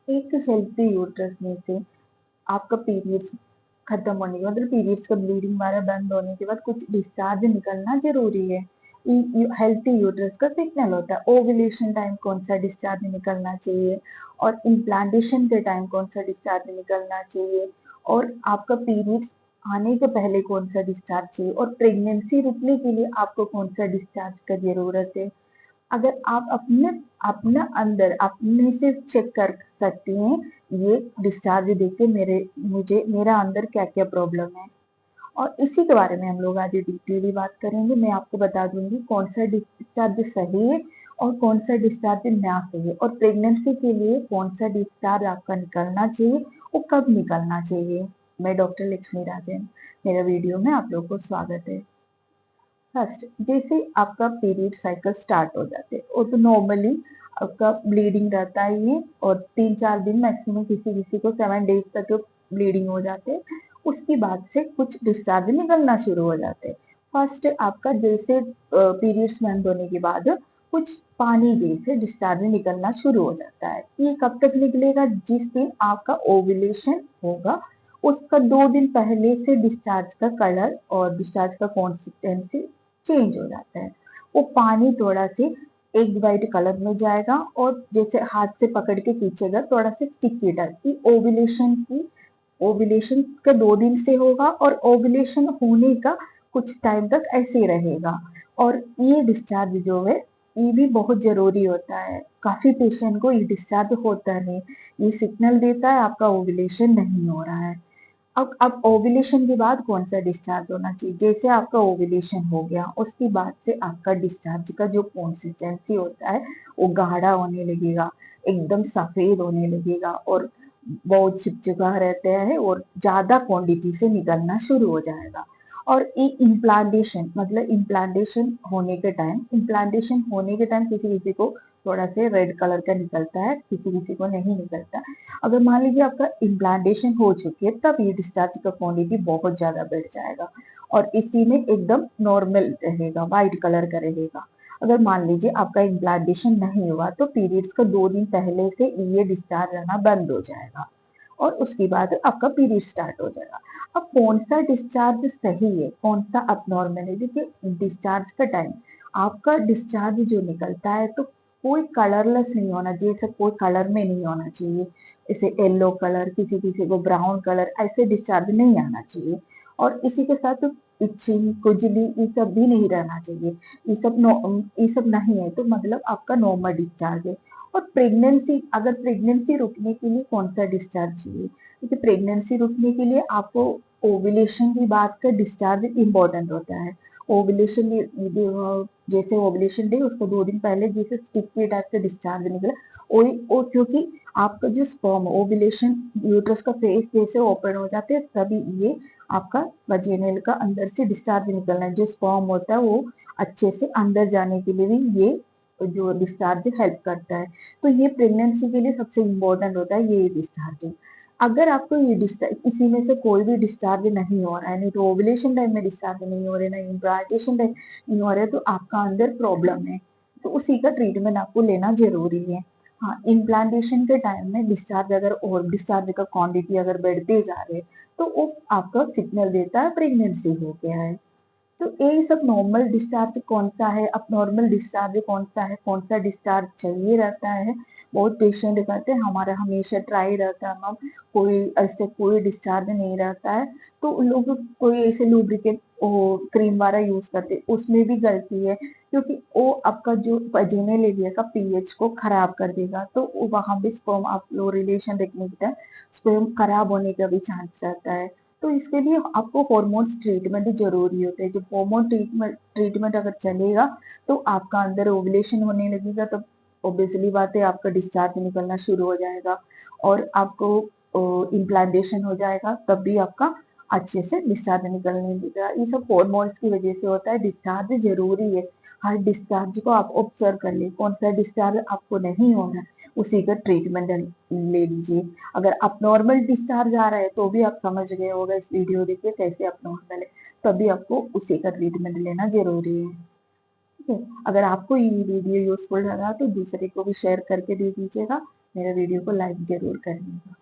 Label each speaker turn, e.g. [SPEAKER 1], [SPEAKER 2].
[SPEAKER 1] एक healthy uterus में से आपका पीरियड्स खत्म होने के बाद, मतलब पीरियड्स का ब्लीडिंग वगैरह बंद होने के बाद कुछ डिस्चार्ज निकलना जरूरी है। हेल्थी यूट्रस का सिग्नल होता है ओव्यूलेशन टाइम कौन सा डिस्चार्ज निकलना चाहिए, और इम्प्लांटेशन के टाइम कौन सा डिस्चार्ज निकलना चाहिए, और आपका पीरियड्स आने के पहले कौन सा डिस्चार्ज चाहिए, और प्रेगनेंसी रुकने के लिए आपको कौन सा डिस्चार्ज का जरूरत है। अगर आप अपने अपना अंदर अपने से चेक कर सकती हैं ये डिस्चार्ज देख के मुझे मेरा अंदर क्या क्या प्रॉब्लम है, और इसी के बारे में हम लोग आज डिटेली बात करेंगे। मैं आपको बता दूंगी कौन सा डिस्चार्ज सही है और कौन सा डिस्चार्ज ना सही है, और प्रेगनेंसी के लिए कौन सा डिस्चार्ज आपका निकलना चाहिए और कब निकलना चाहिए। मैं डॉक्टर लक्ष्मी राजन, मेरा वीडियो में आप लोग को स्वागत है। फर्स्ट, जैसे आपका पीरियड साइकिल स्टार्ट हो जाते हैं वो तो नॉर्मली आपका ब्लीडिंग रहता ही है, और 3-4 दिन मैक्सिमम, किसी किसी को 7 डेज तक ब्लीडिंग हो जाते हैं। उसके बाद से कुछ डिस्चार्ज निकलना शुरू हो जाते हैं। फर्स्ट आपका जैसे पीरियड्स बंद होने के बाद कुछ पानी जैसे डिस्चार्ज निकलना शुरू हो जाता है। ये कब तक निकलेगा? जिस दिन आपका ओव्यूलेशन होगा उसका 2 दिन पहले से डिस्चार्ज का कलर और डिस्चार्ज का कॉन्सिस्टेंसी चेंज हो जाता है। वो पानी थोड़ा से एक वाइट कलर में जाएगा, और जैसे हाथ से पकड़ के खींचेगा थोड़ा सा स्टिकी टाइप की ओव्यूलेशन का 2 दिन से होगा, और ओव्यूलेशन होने का कुछ टाइम तक ऐसे ही रहेगा। और ये डिस्चार्ज जो है ये भी बहुत जरूरी होता है। काफी पेशेंट को ये डिस्चार्ज होता नहीं, ये सिग्नल देता है आपका ओव्यूलेशन नहीं हो रहा है। अब ओव्यूलेशन के बाद कौन सा डिस्चार्ज होना चाहिए? जैसे आपका ओव्यूलेशन हो गया उसके बाद से आपका डिस्चार्ज का जो कंसिस्टेंसी होता है वो गाढ़ा होने लगेगा, एकदम सफेद होने लगेगा, और बहुत चिपचिपा रहता है, और ज्यादा क्वांटिटी से निकलना शुरू हो जाएगा। और ये इम्प्लांटेशन, मतलब इम्प्लांटेशन होने के टाइम किसी किसी को थोड़ा से रेड कलर का निकलता है, किसी किसी को नहीं निकलता। अगर मान लीजिए आपका इम्प्लांटेशन हो चुकी है तब ये डिस्चार्ज का क्वांटिटी बहुत ज्यादा बढ़ जाएगा, और इसी में एकदम नॉर्मल रहेगा, व्हाइट कलर का रहेगा। अगर मान लीजिए आपका इम्प्लांटेशन नहीं हुआ तो पीरियड्स का 2 दिन पहले से ये डिस्चार्ज रहना बंद हो जाएगा, और उसके बाद आपका पीरियड स्टार्ट हो जाएगा। अब कौन सा डिस्चार्ज सही है कौन सा अबनॉर्मल है? देखिए डिस्चार्ज का टाइम, आपका डिस्चार्ज जो निकलता है तो कोई कलरलेस नहीं होना चाहिए, जैसे कोई कलर में नहीं होना चाहिए, जैसे येलो कलर, किसी किसी को ब्राउन कलर, ऐसे डिस्चार्ज नहीं आना चाहिए। और इसी के साथ इचिंग, खुजली, ये सब भी नहीं रहना चाहिए। ये सब नहीं है तो मतलब आपका नॉर्मल डिस्चार्ज है। और प्रेगनेंसी, अगर प्रेगनेंसी रुकने के लिए कौन सा डिस्चार्ज चाहिए? क्योंकि प्रेगनेंसी रुकने के लिए आपको ओव्यूलेशन के बाद का डिस्चार्ज इम्पोर्टेंट होता है। ओव्यूलेशन जैसे ओव्यूलेशन डे उसको 2 दिन पहले जैसे स्टिकी टाइप से डिस्चार्ज निकला, वही वो, क्योंकि आपका जो स्पर्म ओव्यूलेशन यूट्रस का फेस जैसे ओपन हो जाते हैं तभी ये आपका वजेनल का अंदर से डिस्चार्ज निकलना है। जो स्पर्म होता है वो अच्छे से अंदर जाने के लिए भी ये जो डिस्चार्ज हेल्प करता है। तो ये प्रेगनेंसी के लिए सबसे इम्पोर्टेंट होता है ये डिस्चार्ज। अगर आपको ये डिस्चार्ज इसी में से कोई भी डिस्चार्ज नहीं हो रहा है, नहीं तो ओवुलेशन टाइम में डिस्चार्ज नहीं हो रहे, ना इम्प्लांटेशन टाइम नहीं हो रहे, तो आपका अंदर प्रॉब्लम है, तो उसी का ट्रीटमेंट आपको लेना जरूरी है। हाँ, इम्प्लांटेशन के टाइम में डिस्चार्ज अगर और डिस्चार्ज का क्वांटिटी अगर बढ़ते जा रहे तो वो आपका सिग्नल देता है प्रेगनेंसी हो गया है। तो ये सब नॉर्मल डिस्चार्ज कौन सा है, अब नॉर्मल डिस्चार्ज कौन सा है, कौन सा डिस्चार्ज चाहिए रहता है, बहुत पेशेंट कहते हैं हमारा हमेशा ट्राई रहता है मैम, कोई ऐसे कोई डिस्चार्ज नहीं रहता है। तो उन लोग कोई ऐसे लुब्रिकेट क्रीम वाला यूज करते, उसमें भी गलती है, क्योंकि वो आपका जो वजीनल एरिया का पीएच को खराब कर देगा, तो वहां भी स्पर्म आप लो रिलेशन देखने की स्पर्म खराब होने का भी चांस रहता है। तो इसके लिए आपको हॉर्मोन्स ट्रीटमेंट जरूरी होते हैं। जब हॉर्मोन ट्रीटमेंट अगर चलेगा तो आपका अंदर ओवुलेशन होने लगेगा, तब ऑब्वियसली बात है आपका डिस्चार्ज निकलना शुरू हो जाएगा, और आपको इम्प्लांटेशन हो जाएगा तब भी आपका अच्छे से डिस्चार्ज निकलने लगेगा। ये सब हॉर्मोन्स की वजह से होता है, डिस्चार्ज जरूरी है। हर डिस्चार्ज को आप ऑब्जर्व कर ले, कौन सा डिस्चार्ज आपको नहीं होना है उसी का ट्रीटमेंट ले लीजिए। अगर अब नॉर्मल डिस्चार्ज आ रहा है तो भी आप समझ गए होगा इस वीडियो देखिए कैसे अब नॉर्मल है, तभी आपको उसी का ट्रीटमेंट लेना जरूरी है। ठीक है, अगर आपको ये वीडियो यूजफुल लगा तो दूसरे को भी शेयर करके दे दीजिएगा। मेरे वीडियो को लाइक ज़रूर करिएगा।